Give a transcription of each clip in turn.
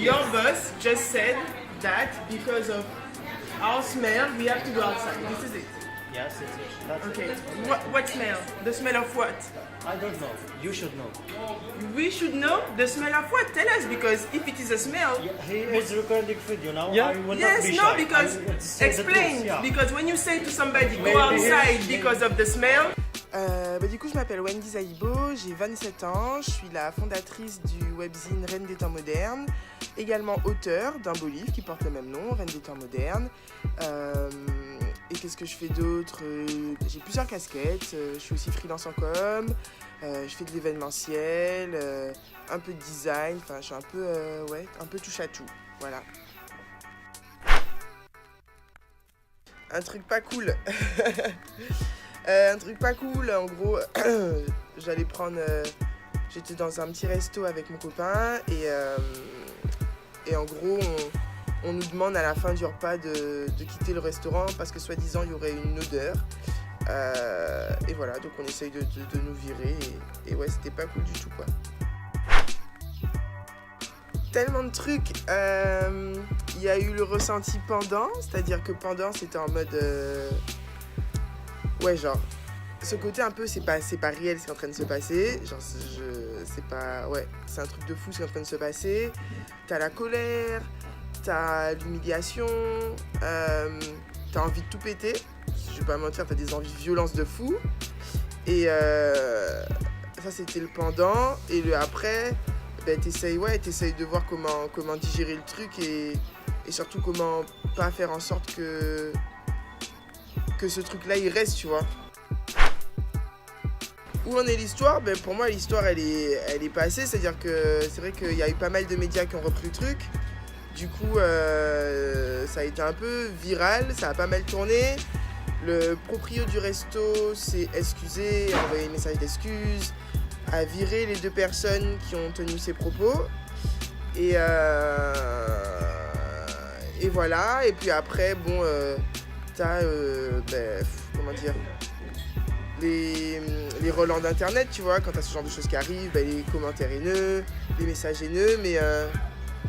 Your boss just said that because of our smell, we have to go outside. This is it. Yes, it's that's Okay. it. What smell? The smell of what? I don't know. You should know. We should know the smell of what? Tell us, because if it is a smell. Yeah, he is recording video now. Yeah. I will not Yes, be no, shy. because I will say the explain. truth, yeah. Because when you say to somebody Maybe go outside he- because of the smell. Du coup, je m'appelle Wendy Zaïbo, j'ai 27 ans, je suis la fondatrice du webzine Reine des temps modernes, également auteure d'un beau livre qui porte le même nom, Reine des temps modernes. Et qu'est-ce que je fais d'autre? J'ai plusieurs casquettes, je suis aussi freelance en com, je fais de l'événementiel, un peu de design, enfin je suis un peu touche à tout, voilà. Un truc pas cool. Un truc pas cool, en gros, j'allais prendre... j'étais dans un petit resto avec mon copain et en gros, on nous demande à la fin du repas de quitter le restaurant parce que soi-disant, il y aurait une odeur. Et voilà, donc on essaye de nous virer et ouais, c'était pas cool du tout, quoi. Tellement de trucs. Il y a eu le ressenti pendant, c'est-à-dire que pendant, c'était en mode... ouais, genre, ce côté un peu, c'est pas réel ce qui est en train de se passer. Genre, c'est pas... Ouais, c'est un truc de fou ce qui est en train de se passer. T'as la colère, t'as l'humiliation, t'as envie de tout péter. Je vais pas mentir, t'as des envies de violence de fou. Et ça, c'était le pendant. Et le après, ben, t'essayes de voir comment digérer le truc et surtout comment pas faire en sorte que ce truc-là, il reste, tu vois. Où en est l'histoire? Ben, pour moi, l'histoire, elle est passée. C'est-à-dire que c'est vrai qu'il y a eu pas mal de médias qui ont repris le truc. Du coup, ça a été un peu viral, ça a pas mal tourné. Le proprio du resto s'est excusé, a envoyé un message d'excuse, a viré les 2 personnes qui ont tenu ses propos. Et voilà. Et puis après, bon... t'as, comment dire, les relents d'internet, tu vois, quand t'as ce genre de choses qui arrivent, ben, les commentaires haineux, les messages haineux, mais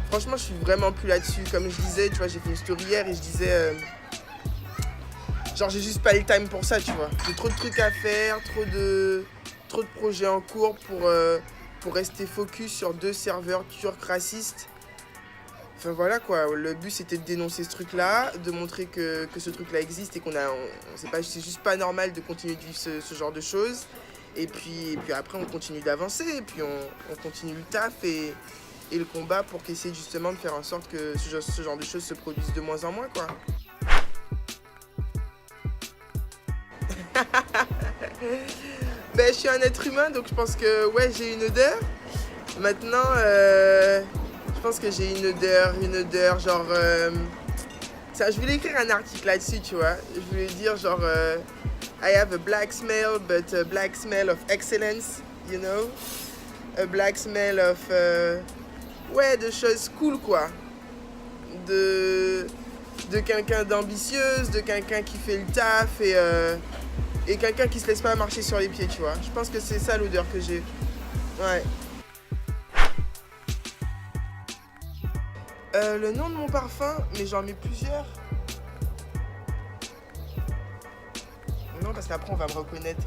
franchement, je suis vraiment plus là-dessus. Comme je disais, tu vois, j'ai fait une story hier et je disais, genre, j'ai juste pas le time pour ça, tu vois. J'ai trop de trucs à faire, trop de projets en cours pour rester focus sur 2 serveurs turcs racistes. Enfin voilà quoi, le but c'était de dénoncer ce truc-là, de montrer que ce truc-là existe et c'est juste pas normal de continuer de vivre ce genre de choses. Et puis après on continue d'avancer, et puis on continue le taf et le combat pour qu'essayer justement de faire en sorte que ce genre de choses se produisent de moins en moins, quoi. Ben, je suis un être humain, donc je pense que ouais, j'ai une odeur. Maintenant, je pense que j'ai une odeur genre... je voulais écrire un article là-dessus, tu vois. Je voulais dire genre... I have a black smell, but a black smell of excellence, you know. A black smell of... ouais, de choses cool, quoi. De quelqu'un d'ambitieuse, de quelqu'un qui fait le taf et quelqu'un qui se laisse pas marcher sur les pieds, tu vois. Je pense que c'est ça l'odeur que j'ai. Ouais. Le nom de mon parfum, mais j'en mets plusieurs. Non, parce qu'après on va me reconnaître.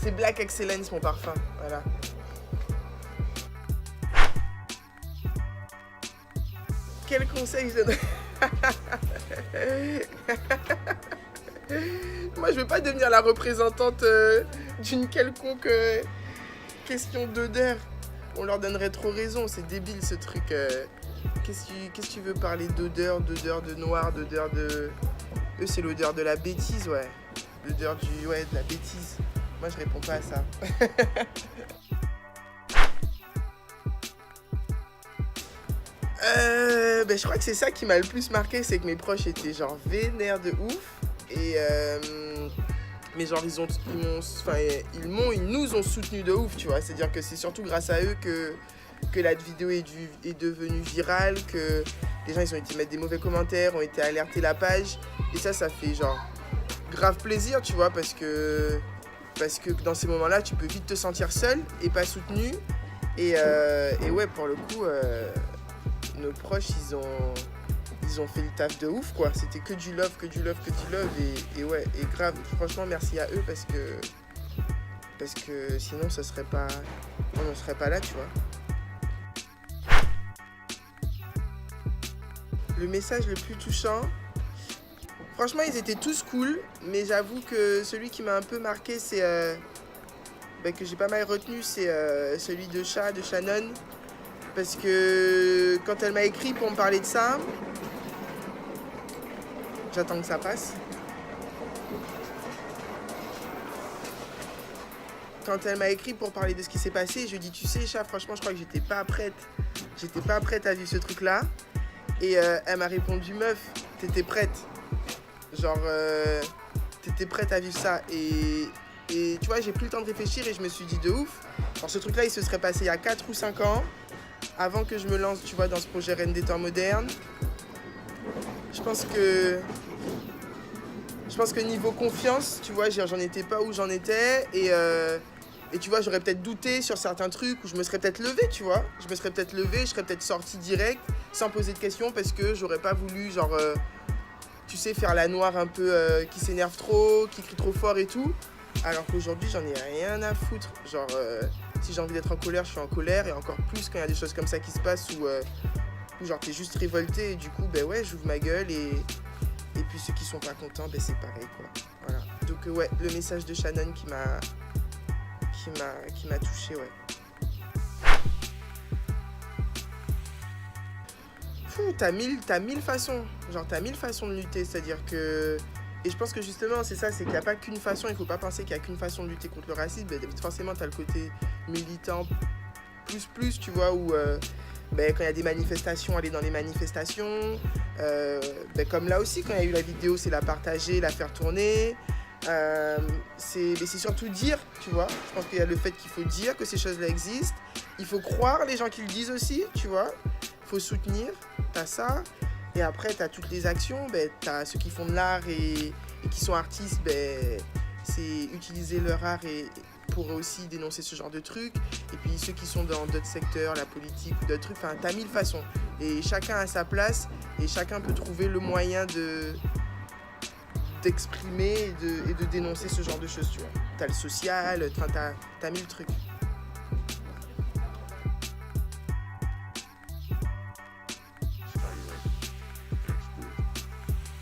C'est Black Excellence mon parfum, voilà. Quel conseil je donne? Moi je veux pas devenir la représentante d'une quelconque question d'odeur. On leur donnerait trop raison, c'est débile ce truc. Qu'est-ce que tu veux parler d'odeur de noir, d'odeur de... Eux c'est l'odeur de la bêtise, ouais. L'odeur de la bêtise. Moi je réponds pas à ça. Je crois que c'est ça qui m'a le plus marqué, c'est que mes proches étaient genre vénères de ouf. Et mais genre ils nous ont soutenus de ouf, tu vois. C'est-à-dire que c'est surtout grâce à eux que la vidéo est devenue virale, que les gens ils ont été mettre des mauvais commentaires, ont été alerter la page. Et ça fait genre grave plaisir, tu vois, parce que dans ces moments-là, tu peux vite te sentir seul et pas soutenu. Et ouais, pour le coup, nos proches, ils ont fait le taf de ouf, quoi. C'était que du love, que du love, que du love. Et ouais, et grave, franchement, merci à eux parce que sinon, on ne serait pas là, tu vois. Le message le plus touchant, franchement, ils étaient tous cool, mais j'avoue que celui qui m'a un peu marqué, c'est que j'ai pas mal retenu, c'est celui de Shannon. Parce que quand elle m'a écrit pour me parler de ça, j'attends que ça passe. Quand elle m'a écrit pour parler de ce qui s'est passé, je lui ai dit, tu sais, Chat, franchement, je crois que j'étais pas prête. J'étais pas prête à vivre ce truc-là. Et elle m'a répondu, meuf, t'étais prête. Genre, t'étais prête à vivre ça. Et tu vois, j'ai pris le temps de réfléchir et je me suis dit de ouf. Alors ce truc-là, il se serait passé il y a 4 ou 5 ans, avant que je me lance, tu vois, dans ce projet Reine des temps modernes. Je pense que niveau confiance, tu vois, j'en étais pas où j'en étais. Et tu vois, j'aurais peut-être douté sur certains trucs, où je me serais peut-être levée, tu vois. Je me serais peut-être levée, je serais peut-être sortie direct, sans poser de questions, parce que j'aurais pas voulu, genre, tu sais, faire la noire un peu qui s'énerve trop, qui crie trop fort et tout. Alors qu'aujourd'hui, j'en ai rien à foutre. Genre, si j'ai envie d'être en colère, je suis en colère. Et encore plus quand il y a des choses comme ça qui se passent où genre, t'es juste révolté. Et du coup, ben ouais, j'ouvre ma gueule. Et puis ceux qui sont pas contents, ben c'est pareil, quoi. Voilà. Donc, ouais, le message de Shannon qui m'a touché, ouais. T'as mille façons. Genre, t'as 1000 façons de lutter. C'est-à-dire que... Et je pense que justement, c'est ça, c'est qu'il n'y a pas qu'une façon. Il ne faut pas penser qu'il n'y a qu'une façon de lutter contre le racisme. Ben, forcément, t'as le côté militant plus, tu vois, où quand il y a des manifestations, aller dans les manifestations. Comme là aussi, quand il y a eu la vidéo, c'est la partager, la faire tourner. C'est surtout dire, tu vois. Je pense qu'il y a le fait qu'il faut dire que ces choses-là existent. Il faut croire les gens qui le disent aussi, tu vois. Il faut soutenir, t'as ça. Et après, t'as toutes les actions. T'as ceux qui font de l'art et qui sont artistes, c'est utiliser leur art pour aussi dénoncer ce genre de trucs. Et puis ceux qui sont dans d'autres secteurs, la politique ou d'autres trucs. Enfin, t'as 1000 façons. Et chacun a sa place et chacun peut trouver le moyen d'exprimer et de dénoncer ce genre de choses, tu vois. T'as le social, t'as 1000 trucs.